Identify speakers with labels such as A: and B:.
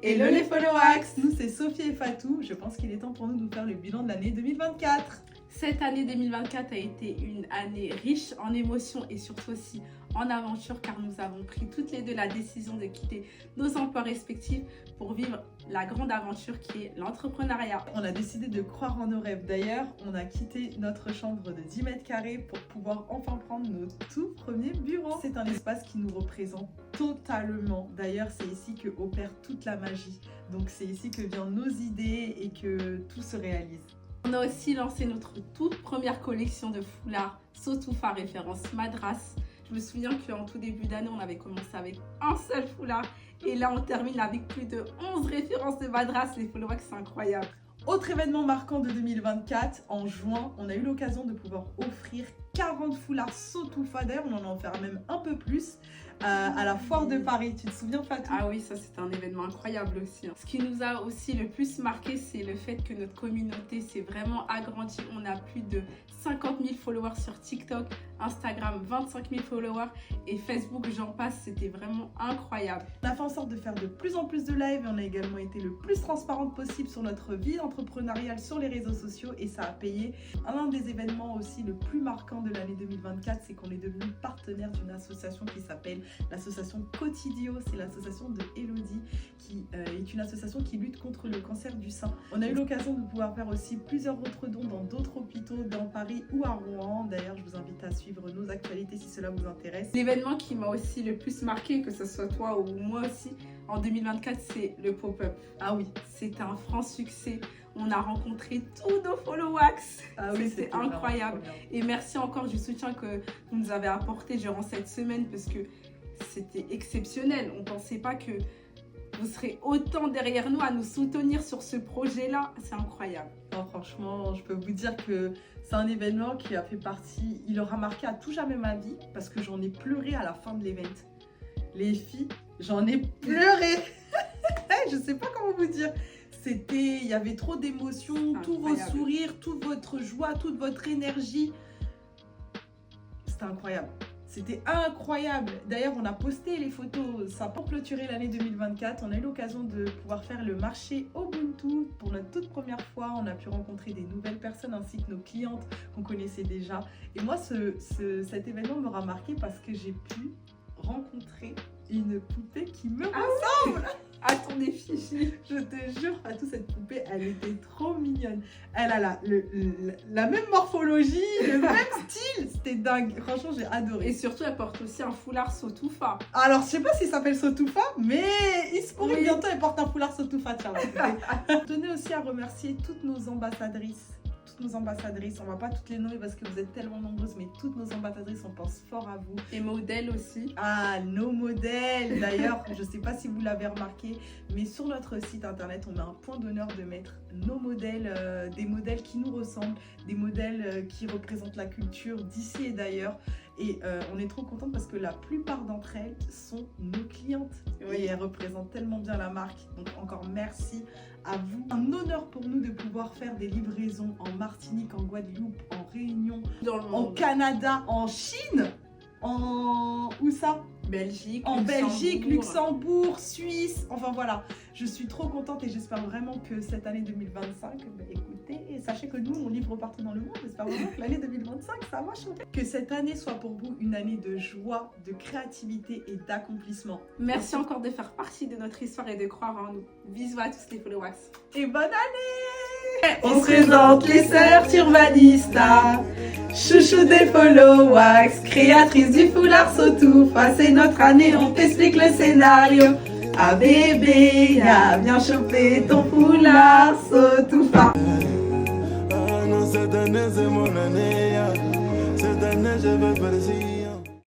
A: Hello les Followax! Nous c'est Sophie et Fatou, je pense qu'il est temps pour nous de faire le bilan de l'année 2024.
B: Cette année 2024 a été une année riche en émotions et surtout aussi en aventures car nous avons pris toutes les deux la décision de quitter nos emplois respectifs pour vivre la grande aventure qui est l'entrepreneuriat.
A: On a décidé de croire en nos rêves. D'ailleurs, on a quitté notre chambre de 10 mètres carrés pour pouvoir enfin prendre nos tout premiers bureaux. C'est un espace qui nous représente totalement. D'ailleurs, c'est ici que opère toute la magie. Donc c'est ici que viennent nos idées et que tout se réalise.
B: On a aussi lancé notre toute première collection de foulards Sotoufa référence Madras. Je me souviens qu'en tout début d'année, on avait commencé avec un seul foulard. Et là, on termine avec plus de 11 références de Madras. Les Followax, c'est incroyable.
A: Autre événement marquant de 2024, en juin, on a eu l'occasion de pouvoir offrir 40 foulards Sotoufa. D'ailleurs, on en a offert même un peu plus à la foire de Paris. Tu te souviens, Fatou?
B: Ah oui, ça c'était un événement incroyable aussi. Ce qui nous a aussi le plus marqué, c'est le fait que notre communauté s'est vraiment agrandie. On a plus de 50 000 followers sur TikTok, Instagram 25 000 followers et Facebook, j'en passe. C'était vraiment incroyable.
A: On a fait en sorte de faire de plus en plus de lives et on a également été le plus transparente possible sur notre vie entrepreneuriale sur les réseaux sociaux et ça a payé. Un des événements aussi le plus marquant de l'année 2024, c'est qu'on est devenu partenaire d'une association qui s'appelle l'association Cotidio. C'est l'association de Elodie qui est une association qui lutte contre le cancer du sein. On a eu l'occasion de pouvoir faire aussi plusieurs autres dons dans d'autres hôpitaux dans Paris ou à Rouen. D'ailleurs, je vous invite à suivre nos actualités si cela vous intéresse.
B: L'événement qui m'a aussi le plus marqué, que ce soit toi ou moi aussi, en 2024, c'est le pop-up.
A: Ah oui,
B: c'était un franc succès. On a rencontré tous nos Followax.
A: Ah oui,
B: c'était incroyable. Et merci encore du soutien que vous nous avez apporté durant cette semaine parce que c'était exceptionnel. On ne pensait pas que vous serez autant derrière nous à nous soutenir sur ce projet-là. C'est incroyable.
A: Non, franchement, je peux vous dire que c'est un événement qui a fait partie, il aura marqué à tout jamais ma vie parce que j'en ai pleuré à la fin de l'événement. Les filles, j'en ai pleuré. Je sais pas comment vous dire. Il y avait trop d'émotions, tous vos sourires, toute votre joie, toute votre énergie. C'était incroyable. C'était incroyable. D'ailleurs, on a posté les photos. Ça a pour clôturer l'année 2024. On a eu l'occasion de pouvoir faire le marché Ubuntu pour notre toute première fois. On a pu rencontrer des nouvelles personnes ainsi que nos clientes qu'on connaissait déjà. Et moi, cet événement m'aura marqué parce que j'ai pu rencontrer une poupée qui me ressemble.
B: À ton effigie.
A: Je te jure, à toute cette poupée, elle était trop mignonne. Elle a la même morphologie, le même style. C'était dingue. Franchement, j'ai adoré.
B: Et surtout, elle porte aussi un foulard Sotoufa.
A: Alors, je sais pas s'il s'appelle Sotoufa, mais il se pourrait bientôt, elle porte un foulard Sotoufa. Tiens, je tenais aussi à remercier toutes nos ambassadrices. Nos ambassadrices, on va pas toutes les nommer parce que vous êtes tellement nombreuses, mais toutes nos ambassadrices, on pense fort à vous.
B: Et modèles aussi.
A: Ah, nos modèles. D'ailleurs, je sais pas si vous l'avez remarqué, mais sur notre site internet, on met un point d'honneur de mettre nos modèles, des modèles qui nous ressemblent, des modèles qui représentent la culture d'ici et d'ailleurs. Et on est trop contente parce que la plupart d'entre elles sont nos clientes. Oui. Et elles représentent tellement bien la marque. Donc encore merci à vous. Un honneur pour nous de pouvoir faire des livraisons en Martinique, en Guadeloupe, en Réunion, en Canada, en Chine, où ça?
B: Belgique,
A: en Belgique, Luxembourg, Suisse, enfin voilà. Je suis trop contente et j'espère vraiment que cette année 2025, écoutez, sachez que nous, on livre partout dans le monde. J'espère vraiment que l'année 2025, ça va changer. Que cette année soit pour vous une année de joie, de créativité et d'accomplissement.
B: Merci encore de faire partie de notre histoire et de croire en nous. Bisous à tous les Followax.
A: Et bonne année! On se présente les sœurs Turbanista, chouchou des Followax, créatrice du foulard Sotoufa. C'est notre année, on t'explique le scénario. Ah bébé, viens choper ton foulard Sotoufa.
C: Ah non, cette année c'est mon année. Cette année je veux partir.